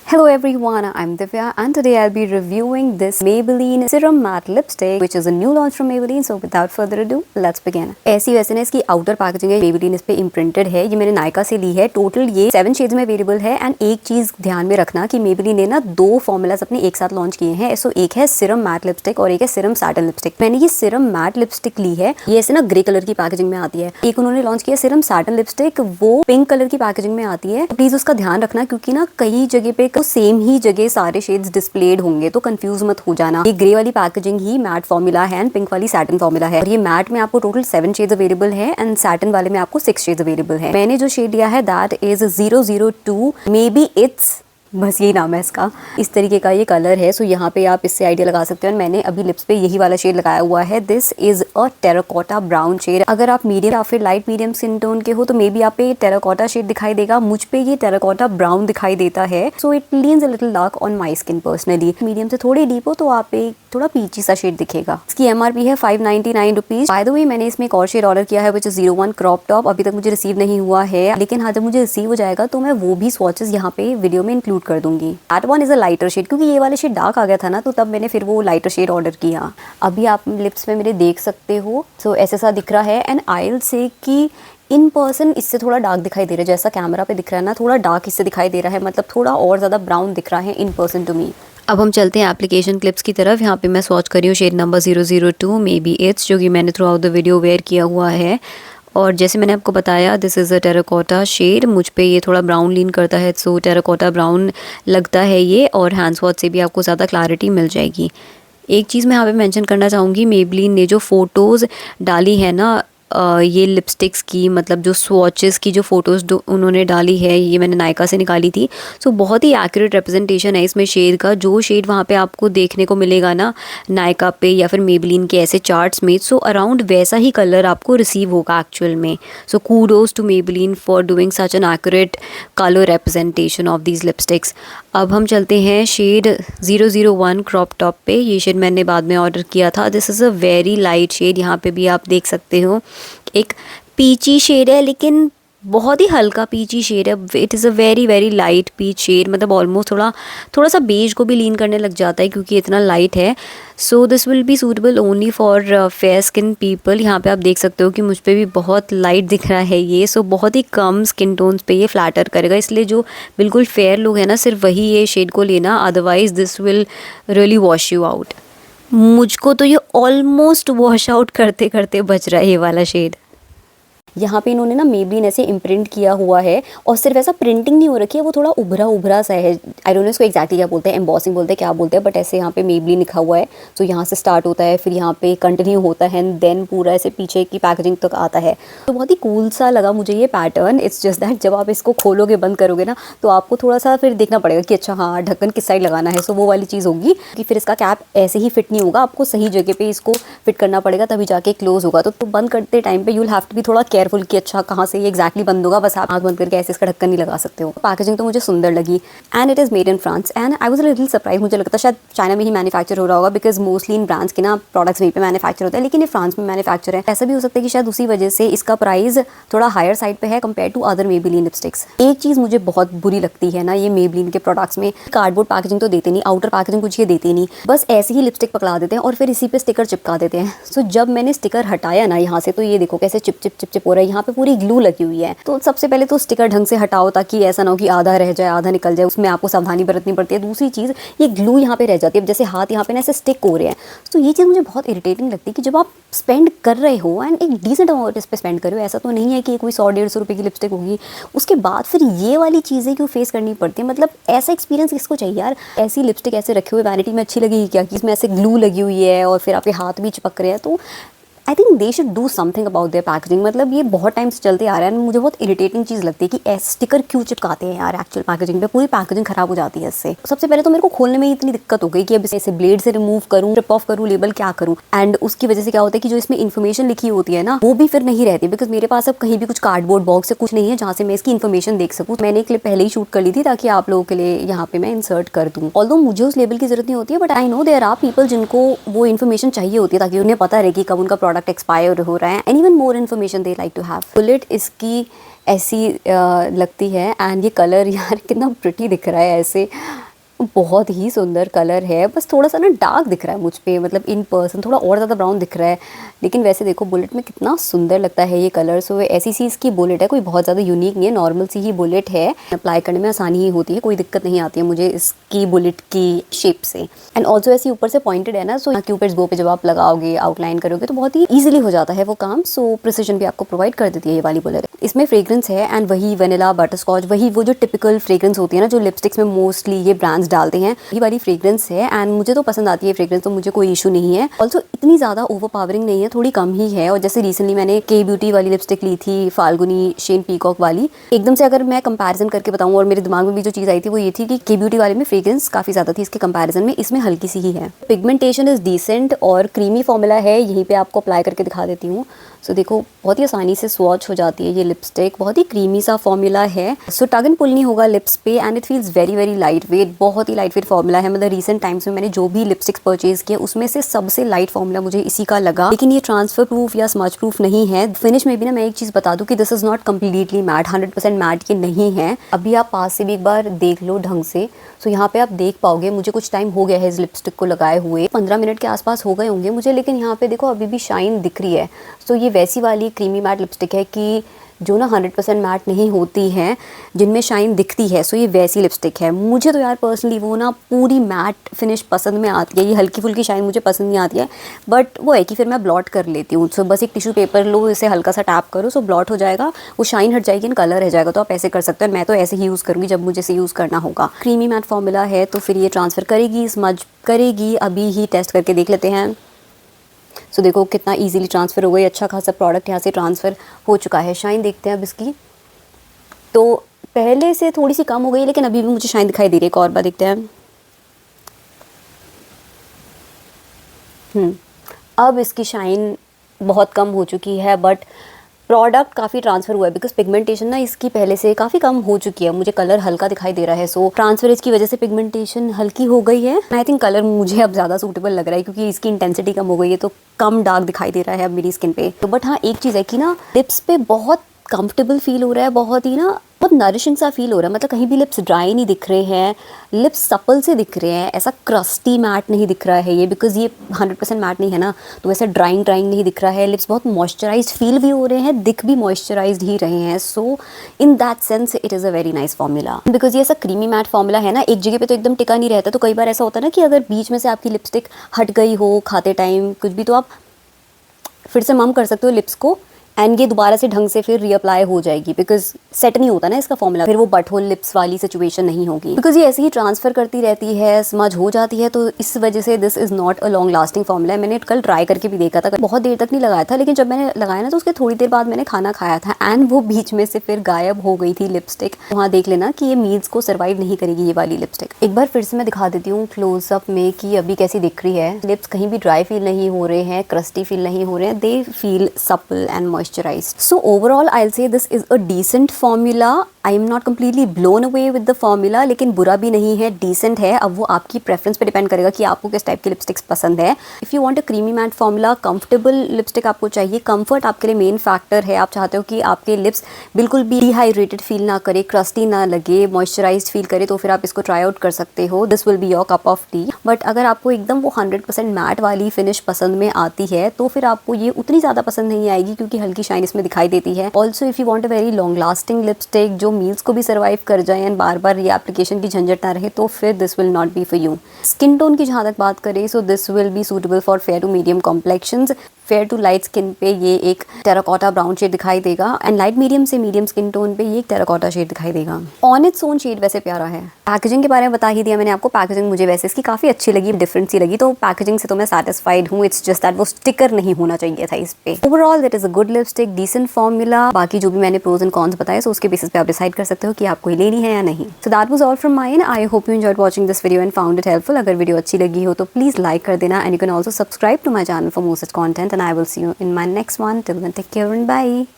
Hello everyone, I'm Divya and today I'll be reviewing this Maybelline Serum Matte Lipstick which is a new launch from Maybelline. So without further ado, let's begin. ऐसी वैसे ना इसकी outer packaging है, Maybelline इस पे imprinted है। ये मैंने नायका से ली है। टोटल ये 7 शेड्स में अवेलेबल है। एंड एक चीज ध्यान में रखना कि Maybelline ने ना 2 फॉर्मूलाज अपने एक साथ लॉन्च किए हैं। सो एक है सीरम मैट लिपस्टिक और एक है सीरम सैटिन लिपस्टिक। मैंने ये सीरम मैट लिपस्टिक ली है। ये ऐसे ना ग्रे कलर की पैकेजिंग में आती है। एक उन्होंने लॉन्च किया सीरम सैटिन लिपस्टिक, वो पिंक कलर की पैकेजिंग में आती है। प्लीज उसका ध्यान रखना क्योंकि ना कई जगह पे सेम ही जगह सारे शेड्स डिस्प्लेड होंगे, तो कंफ्यूज मत हो जाना। ये ग्रे वाली पैकेजिंग ही मैट फॉर्मूला है एंड पिंक वाली सैटिन फॉर्मूला है। और ये मैट में आपको टोटल 7 शेड्स अवेलेबल है एंड सैटिन वाले में आपको 6 शेड्स अवेलेबल है। मैंने जो शेड लिया है that is 002 maybe it's, बस यही नाम है इसका। इस तरीके का ये कलर है। सो यहाँ पे आप इससे आइडिया लगा सकते हो। मैंने अभी लिप्स पे यही वाला शेड लगाया हुआ है। This is a terracotta brown shade. अगर आप मीडियम या फिर लाइट मीडियम स्किन टोन के हो तो मे बी आप पे टेराकोटा शेड दिखाई देगा। मुझ पे ये टेराकोटा ब्राउन दिखाई देता है। So it leans a little dark on my skin personally. Medium से थोड़ी डीप हो तो आप पे थोड़ा पीची सा शेड दिखेगा। इसकी एमआरपी है 599 रुपीज। बाय द वे मैंने इसमें एक और शेड ऑर्डर किया है विच इज 01 क्रॉप टॉप। अभी तक मुझे रिसीव नहीं हुआ है, लेकिन हाँ जब मुझे रिसीव हो जाएगा तो मैं वो भी स्वॉचेस यहाँ पे वीडियो में इंक्लूड कर दूंगी। That one is a lighter shade, क्योंकि ये वाला शेड डार्क आ गया था ना, तो तब मैंने फिर वो लाइटर शेड ऑर्डर किया। अभी आप लिप्स पे मेरे देख सकते हो। सो ऐसे सा दिख रहा है एंड आई विल से कि इन पर्सन इससे थोड़ा डार्क दिखाई दे रहा है। जैसा कैमरा पे दिख रहा है ना, थोड़ा डार्क इससे दिखाई दे रहा है, मतलब थोड़ा और ज़्यादा ब्राउन दिख रहा है इन पर्सन टू मी। अब हम चलते हैं एप्लीकेशन क्लिप्स की तरफ। यहाँ पे मैं स्वॉच कर रही हूँ shade number 002 maybe it's, जो कि मैंने throughout the video wear किया हुआ है। और जैसे मैंने आपको बताया this is a terracotta shade. मुझ पे ये थोड़ा ब्राउन लीन करता है, सो टेराकोटा ब्राउन लगता है ये। और हैंड स्वॉच से भी आपको ज़्यादा क्लैरिटी मिल जाएगी। एक चीज़ मैं यहाँ पे मेंशन करना चाहूँगी, मेबलिन ने जो फ़ोटोज़ डाली है ना ये लिपस्टिक्स की, मतलब जो स्वॉचेस की जो फ़ोटोज़ उन्होंने डाली है, ये मैंने नायका से निकाली थी। सो बहुत ही एक्यूरेट रिप्रेजेंटेशन है इसमें शेड का। जो शेड वहाँ पे आपको देखने को मिलेगा ना नायका पे या फिर मेबलिन के ऐसे चार्ट्स में, सो अराउंड वैसा ही कलर आपको रिसीव होगा एक्चुअल में। So kudos to Maybelline for doing such an accurate colour representation of these lipsticks. अब हम चलते हैं शेड 001 क्रॉप टॉप पे। ये शेड मैंने बाद में ऑर्डर किया था। This is a very light shade. यहाँ पे भी आप देख सकते हो एक पीची शेड है, लेकिन बहुत ही हल्का पीची शेड है। It is a very very light peach shade, मतलब ऑलमोस्ट थोड़ा सा बेज को भी लीन करने लग जाता है क्योंकि इतना लाइट है। सो this will be suitable only for fair skin people. यहाँ पे आप देख सकते हो कि मुझ पे भी बहुत लाइट दिख रहा है ये। सो बहुत ही कम स्किन टोन्स पे ये फ्लैटर करेगा, इसलिए जो बिल्कुल फेयर लोग हैं ना सिर्फ वही ये शेड को लेना, otherwise this will really wash you out. मुझको तो ये ऑलमोस्ट वॉश आउट करते करते बच रहा है ये वाला शेड। यहाँ पे इन्होंने ना मेबलिन ऐसे इम्प्रिंट किया हुआ है और सिर्फ ऐसा प्रिंटिंग नहीं हो रखी है, वो थोड़ा उभरा उभरा सा है। आई डोंट नो इसको एक्जैक्टली क्या बोलते हैं, एम्बॉसिंग बोलते हैं क्या बोलते हैं, बट ऐसे यहाँ पे मेबलिन लिखा हुआ है। तो यहाँ से स्टार्ट होता है, फिर यहाँ पे कंटिन्यू होता है एंड देन पूरा ऐसे पीछे की पैकेजिंग तक आता है। तो बहुत ही कूल सा लगा मुझे ये पैटर्न। इट्स जस्ट दैट जब आप इसको खोलोगे बंद करोगे ना तो आपको थोड़ा सा फिर देखना पड़ेगा कि अच्छा हाँ ढक्कन किस साइड लगाना है। सो वो वाली चीज़ होगी कि फिर इसका कैप ऐसे ही फिट नहीं होगा, आपको सही जगह पे इसको फिट करना पड़ेगा तभी जाके क्लोज होगा। तो बंद करते टाइम पे you will have to be थोड़ा केयरफुल कि अच्छा कहाँ से ये एक्जैक्टली बंद होगा, बस आप आँख बंद करके ऐसे इसका ढक्कन नहीं लगा सकते हो। पैकेजिंग तो मुझे सुंदर लगी and it is made in France and I was a little surprise. मुझे लगता शायद चाइना में ही मैन्युफैक्चर हो रहा होगा बिकॉज मोस्टली इन ब्रांड्स के ना प्रोडक्ट्स वहीं पे मैन्युफैक्चर होता है, लेकिन ये फ्रांस में मैन्युफैक्चर है। ऐसा भी हो सकता है कि शायद उसी वजह से इसका प्राइस थोड़ा हायर साइड पे है compare to other Maybelline lipsticks. एक चीज़ मुझे बहुत बुरी लगती है ना ये मेबलिन के प्रोडक्ट्स में, कार्डबोर्ड पैकेजिंग तो देते नहीं, आउटर पैकेजिंग कुछ ये देते नहीं, बस ऐसे ही लिपस्टिक पकड़ा देते हैं और फिर इसी पे स्टिकर चिपका देते हैं। सो जब मैंने स्टिकर हटाया ना यहाँ से, तो ये देखो कैसे चिप चिप चिप चिप हो रहा है। यहाँ पे पूरी ग्लू लगी हुई है। तो सबसे पहले तो स्टिकर ढंग से हटाओ ताकि ऐसा ना हो कि आधा रह जाए आधा निकल जाए, उसमें आपको सावधानी बरतनी पड़ती है। दूसरी चीज़ ये ग्लू यहाँ पे रह जाती है, जैसे हाथ यहाँ पे ना ऐसे स्टिक हो रहे हैं। तो ये चीज़ मुझे बहुत इरिटेटिंग लगती है कि जब आप स्पेंड कर रहे हो एंड एक डिसेंट अमाउंट इस पर स्पेंड कर रहे हो, ऐसा तो नहीं है कि कोई 100-150 रुपये की लिपस्टिक होगी, उसके बाद फिर ये वाली चीज़ें क्यों फेस करनी पड़ती है। मतलब ऐसा एक्सपीरियंस किसको चाहिए यार। ऐसी लिपस्टिक ऐसे रखे हुए वैनिटी में अच्छी लगेगी क्या कि इसमें ऐसे ग्लू लगी हुई है और फिर आपके हाथ भी चिपक रहे हैं। तो I think they should do something about their packaging. मतलब ये बहुत टाइम से चलते आ रहा है, मुझे बहुत इरिटेटिंग चीज़ लगती है कि ऐसे स्टिकर क्यों चिपकाते हैं यार एक्चुअल पैकेजिंग पे। पूरी पैकेजिंग खराब हो जाती है इससे। सबसे पहले तो मेरे को खोलने में इतनी दिक्कत हो गई कि अब इसे ब्लेड से रिमूव करूँ, रिप ऑफ करूँ लेबल, क्या करूँ। एंड उसकी वजह से क्या होता है कि जो इसमें इन्फॉर्मेशन लिखी होती है ना वो भी फिर नहीं रहती, बिकॉज मेरे पास अब कहीं भी कुछ कार्डबोर्ड बॉक्स से कुछ नहीं है जहाँ से मैं इसकी इन्फॉर्मेशन देख सकूँ। मैंने एक क्लिप पहले ही शूट कर ली थी ताकि आप लोगों के लिए यहाँ पे मैं इंसर्ट कर दूँ। ऑल्दो मुझे उस लेबल की जरूरत नहीं होती है, but I know there are people जिनको वो इन्फॉर्मेशन चाहिए होती है ताकि उन्हें पता रहे कि कब उनका प्रोडक्ट प्रोडक्ट एक्सपायर हो रहा है, and even more information they like to have. Bullet इसकी ऐसी लगती है, एंड ये कलर यार कितना प्रिटी दिख रहा है, ऐसे बहुत ही सुंदर कलर है। बस थोड़ा सा ना डार्क दिख रहा है मुझ पे, मतलब इन पर्सन थोड़ा और ज़्यादा ब्राउन दिख रहा है, लेकिन वैसे देखो बुलेट में कितना सुंदर लगता है ये कलर। सो ऐसी सी इसकी बुलेट है, कोई बहुत ज़्यादा यूनिक नहीं है, नॉर्मल सी ही बुलेट है। अप्लाई करने में आसानी ही होती है, कोई दिक्कत नहीं आती है मुझे इसकी बुलेट की शेप से। एंड ऑल्सो ऐसी ऊपर से पॉइंटेड है ना, सो क्यूपिड्स बो पे जब आप लगाओगे, आउटलाइन करोगे तो बहुत ही ईजिली हो जाता है वो काम। सो प्रिसिजन भी आपको प्रोवाइड कर देती है ये वाली बुलेट। इसमें फ्रेग्रेंस है, एंड वही वनीला, बटरस्कॉच, वही वो जो टिपिकल फ्रेग्रेंस होती है ना, जो लिपस्टिक्स में मोस्टली ये ब्रांड्स डालते हैं, ये वाली फ्रेग्रेंस है। एंड मुझे तो पसंद आती है फ्रेग्रेंस, तो मुझे कोई इशू नहीं है। ऑल्सो इतनी ज़्यादा ओवरपावरिंग नहीं है, थोड़ी कम ही है। और जैसे रिसेंटली मैंने के ब्यूटी वाली लिपस्टिक ली थी, फाल्गुनी शेन पीकॉक वाली, एकदम से अगर मैं कंपैरिजन करके बताऊँ, और मेरे दिमाग में भी जो चीज़ आई थी वो ये थी कि के ब्यूटी वाले में फ्रेग्रेंस काफ़ी ज़्यादा थी, इसके कंपैरिजन में इसमें हल्की सी ही है। पिगमेंटेशन इज़ डिसेंट और क्रीमी फॉर्मूला है, यहीं पे आपको अप्लाई करके दिखा देती हूँ। सो देखो बहुत ही आसानी से स्वॉच हो जाती है ये लिपस्टिक, बहुत ही क्रीमी सा फॉर्मूला है। सो टग एंड पुल नहीं होगा लिप्स पे, and it feels very very light weight, बहुत ही लाइट वेट फॉर्मूला है। मतलब रिसेंट टाइम्स में मैंने जो भी लिपस्टिक्स परचेज किए उसमें से सबसे लाइट फॉर्मूला मुझे इसी का लगा। लेकिन ये ट्रांसफर प्रूफ या स्मच प्रूफ नहीं है। फिनिश में भी ना मैं एक चीज़ बता दूँ कि this is not completely matte, 100% matte ये नहीं है। अभी आप पास से भी एक बार देख लो ढंग से, सो यहाँ पे आप देख पाओगे। मुझे कुछ टाइम हो गया है इस लिपस्टिक को लगाए हुए, 15 मिनट के आसपास हो गए होंगे मुझे, लेकिन यहाँ पे देखो अभी भी शाइन दिख रही है। सो ये वैसी वाली क्रीमी मैट लिपस्टिक है कि जो ना 100% मैट नहीं होती हैं, जिनमें शाइन दिखती है। सो ये वैसी लिपस्टिक है। मुझे तो यार पर्सनली वो ना पूरी मैट फिनिश पसंद में आती है, ये हल्की फुल्की शाइन मुझे पसंद नहीं आती है। बट वो है कि फिर मैं ब्लॉट कर लेती हूँ। सो बस एक टिश्यू पेपर लो, इसे हल्का सा टैप करो, सो ब्लॉट हो जाएगा, वो शाइन हट जाएगी, कलर रह जाएगा। तो आप ऐसे कर सकते हो, मैं तो ऐसे ही यूज़ करूँगी जब मुझे इसे यूज़ करना होगा। क्रीमी मैट फॉर्मूला है तो फिर ये ट्रांसफ़र करेगी, स्मज करेगी। अभी ही टेस्ट करके देख लेते हैं। सो देखो कितना इजीली ट्रांसफ़र हो गई, अच्छा खासा प्रोडक्ट यहाँ से ट्रांसफ़र हो चुका है। शाइन देखते हैं अब इसकी, तो पहले से थोड़ी सी कम हो गई, लेकिन अभी भी मुझे शाइन दिखाई दे रही है। एक और बार देखते हैं। अब इसकी शाइन बहुत कम हो चुकी है, बट प्रोडक्ट काफ़ी ट्रांसफ़र हुआ है, बिकॉज पिगमेंटेशन ना इसकी पहले से काफ़ी कम हो चुकी है। मुझे कलर हल्का दिखाई दे रहा है, सो ट्रांसफरेज की वजह से पिगमेंटेशन हल्की हो गई है। आई थिंक कलर मुझे अब ज़्यादा सूटेबल लग रहा है, क्योंकि इसकी इंटेंसिटी कम हो गई है, तो कम डार्क दिखाई दे रहा है अब मेरी स्किन पे। तो बट हाँ, एक चीज़ है कि ना लिप्स पे बहुत कंफर्टेबल फील हो रहा है, बहुत ही ना बहुत नरिशिंग सा फील हो रहा है। मतलब कहीं भी लिप्स ड्राई नहीं दिख रहे हैं, लिप्स सपल से दिख रहे हैं, ऐसा क्रस्टी मैट नहीं दिख रहा है ये, बिकॉज ये 100% मैट नहीं है ना, तो वैसा ड्राइंग नहीं दिख रहा है। लिप्स बहुत मॉइस्चराइज्ड फील भी हो रहे हैं, दिख भी मॉइस्चराइज्ड ही रहे हैं। So in that sense it is a very nice formula, because ये ऐसा क्रीमी मैट फॉर्मूला है ना, एक जगह पे तो एकदम टिका नहीं रहता। तो कई बार ऐसा होता है ना कि अगर बीच में से आपकी लिपस्टिक हट गई हो खाते टाइम कुछ भी, तो आप फिर से मम कर सकते हो लिप्स को, एंड ये दोबारा से ढंग से फिर रीअप्लाई हो जाएगी, बिकॉज सेट नहीं होता ना इसका फॉर्मूला, फिर वो बट होल लिप्स वाली सिचुएशन नहीं होगी, बिकॉज ये ऐसे ही ट्रांसफर करती रहती है, स्मज हो जाती है। तो इस वजह से this is not a long lasting formula. मैंने कल ट्राई करके भी देखा था, बहुत देर तक नहीं लगाया था, लेकिन जब मैंने लगाया ना तो उसके थोड़ी देर बाद मैंने खाना खाया था, एंड वो बीच में से फिर गायब हो गई थी लिपस्टिक। वहाँ देख लेना कि ये मील्स को सर्वाइव नहीं करेगी ये वाली लिपस्टिक। एक बार फिर से मैं दिखा देती हूँ क्लोजअप में कि अभी कैसी दिख रही है। लिप्स कहीं भी ड्राई फील नहीं हो रहे हैं, क्रस्टी फील नहीं हो रहे हैं, they feel supple and moisturised. So overall I'll say this is a decent formula. I am not completely blown away with the formula, लेकिन बुरा भी नहीं है, decent है। अब वो आपकी प्रेफरेंस पे डिपेंड करेगा कि आपको किस टाइप की लिपस्टिक्स पसंद है। If you want a creamy mat formula, comfortable lipstick आपको चाहिए, कंफर्ट आपके लिए मेन फैक्टर है। आप चाहते हो कि आपके लिप्स बिल्कुल भी डिहाइड्रेटेड फील ना करे, क्रस्टी ना लगे, मॉइस्चराइज्ड फील करे, तो फिर आप इसको ट्राई आउट कर सकते हो। This will be your cup of T. But अगर आपको एकदम वो 100% मैट वाली फिनिश पसंद में आती है, तो फिर आपको ये उतनी ज़्यादा पसंद नहीं आएगी, क्योंकि हल्की शाइन इसमें दिखाई देती है। Also if you want a very long lasting lipstick जो मील्स को भी सर्वाइव कर जाए एंड बार बार ये एप्लीकेशन की झंझट ना रहे, तो फिर this will not be for you. Skin tone की जहाँ तक बात करें, so this will be suitable for fair to medium complexions. Fair to light skin पे ये एक टेराकोटा ब्राउन शेड दिखाई देगा, एंड लाइट मीडियम से मीडियम स्किन टोन पे ये एक टेराकोटा शेड दिखाई देगा। ऑन इट्स ओन शेड वैसे प्यारा है। पैकेजिंग के बारे में बता ही दिया मैंने आपको। पैकेजिंग मुझे वैसे इसकी काफ़ी अच्छी लगी, डिफरेंट सी लगी, तो पैकेजिंग से तो मैं सैटिस्फाइड हूँ। इट्स जस्ट दैट वो स्टिकर नहीं होना चाहिए था इस पे। Overall that is a good lipstick, decent formula. बाकी जो भी मैंने प्रोज एंड कॉन्स बताए, सो उसके बेसिस पे आप डिसाइड कर सकते हो कि आपको लेनी है या नहीं। So that was all from my end. I hope you enjoyed watching this video and found it helpful. अगर वीडियो अच्छी लगी हो तो प्लीज लाइक कर देना, and you can also subscribe to my channel for more such content, and I will see you in my next one. Till then, take care and bye.